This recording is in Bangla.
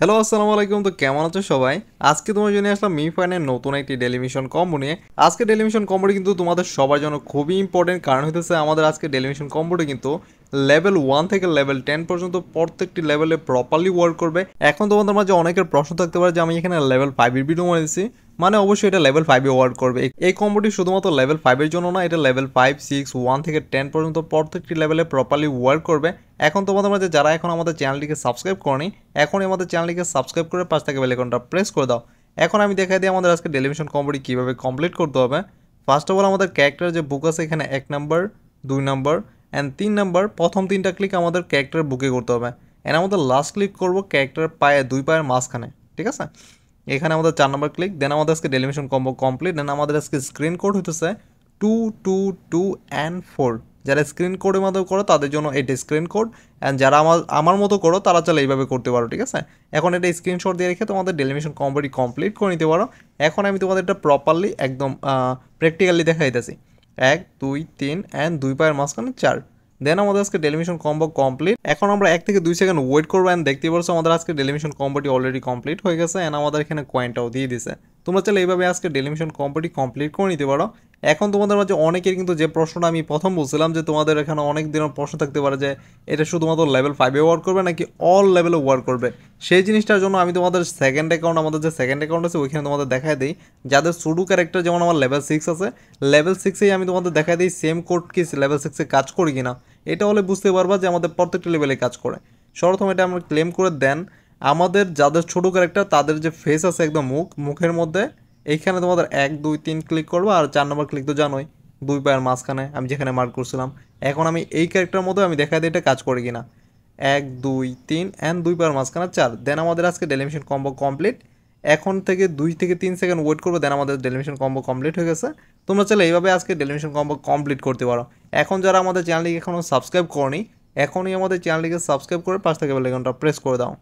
হ্যালো আসসালামু আলাইকুম। তো কেমন আছো সবাই? আজকে তোমার জন্য আসলাম মিফাইনের নতুন একটি ডেলিমিশন কম্বো নিয়ে। আজকে ডেলিমিশন কম্বোটি কিন্তু তোমাদের সবার জন্য খুবই ইম্পর্টেন্ট, কারণ হইতেছে আমাদের আজকে ডেলিমিশন কম্বোটি কিন্তু লেভেল 1 থেকে লেভেল 10 পর্যন্ত প্রত্যেকটি লেভেলে প্রপারলি ওয়ার্ক করবে। এখন তোমাদের মাঝে অনেকের প্রশ্ন থাকতে পারে যে আমি এখানে লেভেল 5 এর ভিডিও বানিয়েছি, মানে অবশ্যই এটা লেভেল 5 এ ওয়ার্ক করবে। এই কম্বোটি শুধুমাত্র লেভেল 5 এর জন্য না, এটা লেভেল 5, 6, 1 থেকে 10 পর্যন্ত প্রত্যেকটি লেভেলে প্রপারলি ওয়ার্ক করবে। এখন তোমাদের মাঝে যারা এখন আমাদের চ্যানেলটিকে সাবস্ক্রাইব করনি, এখনই আমাদের চ্যানেলটিকে সাবস্ক্রাইব করে পাশ থেকে বেল আইকনটা প্রেস করে দাও। এখন আমি দেখাই দিই আমাদের আজকে ডেলিমিশন কম্বোটি কীভাবে কমপ্লিট করতে হবে। ফার্স্ট অফ অল আমাদের ক্যারেক্টার যে বুক আছে এখানে 1 নাম্বার, 2 নাম্বার অ্যান্ড 3 নাম্বার, প্রথম 3টা ক্লিক আমাদের ক্যারেক্টার বুকে করতে হবে। এর আমাদের লাস্ট ক্লিক করবো ক্যারেক্টারের পায়ে, 2 পায়ের মাঝখানে, ঠিক আছে? এখানে আমাদের 4 নাম্বার ক্লিক, দেন আমাদের আজকে ডেলিমিশন কম্বো কমপ্লিট। দেন আমাদের আজকে স্ক্রিন কোড হইতেছে 222 অ্যান্ড 4। যারা স্ক্রিন কোডের মাধ্যমে করো তাদের জন্য এটা স্ক্রিন কোড, অ্যান্ড যারা আমার মতো করো তারা চাইলে এইভাবে করতে পারো, ঠিক আছে? এখন এটা স্ক্রিনশট দিয়ে রেখে তোমাদের ডেলিমিশন কম্বোটি কমপ্লিট করে নিতে পারো। এখন আমি তোমাদের এটা প্রপারলি একদম প্র্যাকটিক্যালি দেখাইতেছি। 1 2 3 অ্যান্ড 2 পায়ের মাঝখানে 4। দেন আমাদের আজকে ডেলিমিশন কম্বো কমপ্লিট। এখন আমরা 1 থেকে 2 সেকেন্ড ওয়েট করবো, অ্যান্ড দেখতে পারছো আমাদের আজকে ডেলিমিশন কম্বোটি অলরেডি কমপ্লিট হয়ে গেছে, অ্যান্ড আমাদের এখানে কয়েনটাও দিয়ে দিছে। তোমরা চাইলে এইভাবে আজকে ডেলিমিশন কম্বোটি কমপ্লিট করে নিতে পারো। এখন তোমাদের মাঝে অনেকের কিন্তু যে প্রশ্নটা আমি প্রথম বলছিলাম যে তোমাদের এখানে অনেক দিনের প্রশ্ন থাকতে পারে যে এটা শুধুমাত্র লেভেল 5 এ ওয়ার্ক করবে নাকি অল লেভেলে ওয়ার্ক করবে, সেই জিনিসটার জন্য আমি তোমাদের সেকেন্ড অ্যাকাউন্ট, আমাদের যে সেকেন্ড অ্যাকাউন্ট আছে ওইখানে তোমাদের দেখাই দিই। যাদের সুডু ক্যারেক্টার যেমন আমার লেভেল 6 আছে, লেভেল 6এই আমি তোমাদের দেখাই দিই সেম কোড কি লেভেল 6 এ কাজ করি কিনা। এটা হলে বুঝতে পারবা যে আমাদের প্রত্যেকটা লেভেলে কাজ করে। সর্বপ্রথম এটা আমরা ক্লেম করে দেন আমাদের যাদের ছোটো ক্যারেক্টার তাদের যে ফেস আছে একদম মুখের মধ্যে, এইখানে তোমাদের 1 2 3 ক্লিক করবো, আর 4 নম্বর ক্লিক তো জানোই 2 পায়ের মাঝখানে আমি যেখানে মার্ক করছিলাম। এখন আমি এই ক্যারেক্টার মধ্যে আমি দেখাই দিই এটা কাজ করে কিনা। 1 2 3 অ্যান্ড 2 পায়ের মাঝখানে 4। দেন আমাদের আজকে ডেলিমিশন কম্বো কমপ্লিট। এখন থেকে 2 থেকে 3 সেকেন্ড ওয়েট করবো, দেন আমাদের ডেলিমিশন কম্বো কমপ্লিট হয়ে গেছে। তোমরা চাইলে এইভাবে আজকে ডেলিমিশন কম্বো কমপ্লিট করতে পারো। এখন যারা আমাদের চ্যানেলটিকে এখনও সাবস্ক্রাইব করনি, এখনই আমাদের চ্যানেলটিকে সাবস্ক্রাইব করে পাশ থেকে বেল আইকনটা প্রেস করে দাও।